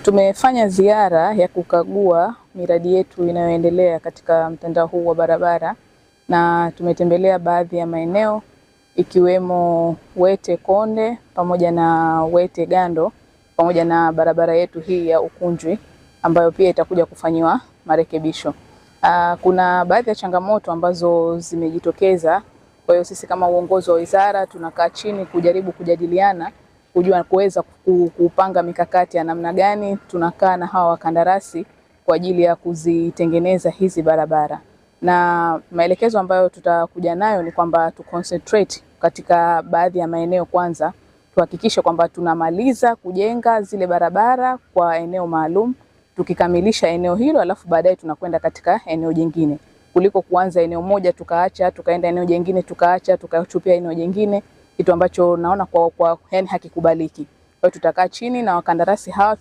Tumefanya ziara ya kukagua miradi yetu inayoendelea katika mtandao huu wa barabara na tumetembelea baadhi ya maeneo ikiwemo Wete Konde pamoja na Wete Gando pamoja na barabara yetu hii ya Ukunjwi ambayo pia itakuja kufanyiwa marekebisho. Kuna baadhi ya changamoto ambazo zimejitokeza. Kwa hiyo sisi kama uongozi wa wizara tunakaa chini kujaribu kujadiliana kuweza kupanga mikakati ya namna gani tunakaa na hawa wakandarasi kwa ajili ya kuzitengeneza hizi barabara. Na maelekezo ambayo tutakuja nayo ni kwamba concentrate katika baadhi ya maeneo kwanza, tuhakikishe kwamba tunamaliza kujenga zile barabara kwa eneo maalum. Tukikamilisha eneo hilo alafu baadaye tunakwenda katika eneo jingine, kuliko kuanza eneo moja tukaacha tukaenda eneo jingine tukaacha tukachupia eneo jingine, kitu ambacho naona kwa yani hakikubaliki. Kwa hiyo tutakaa chini na wakandarasi hawa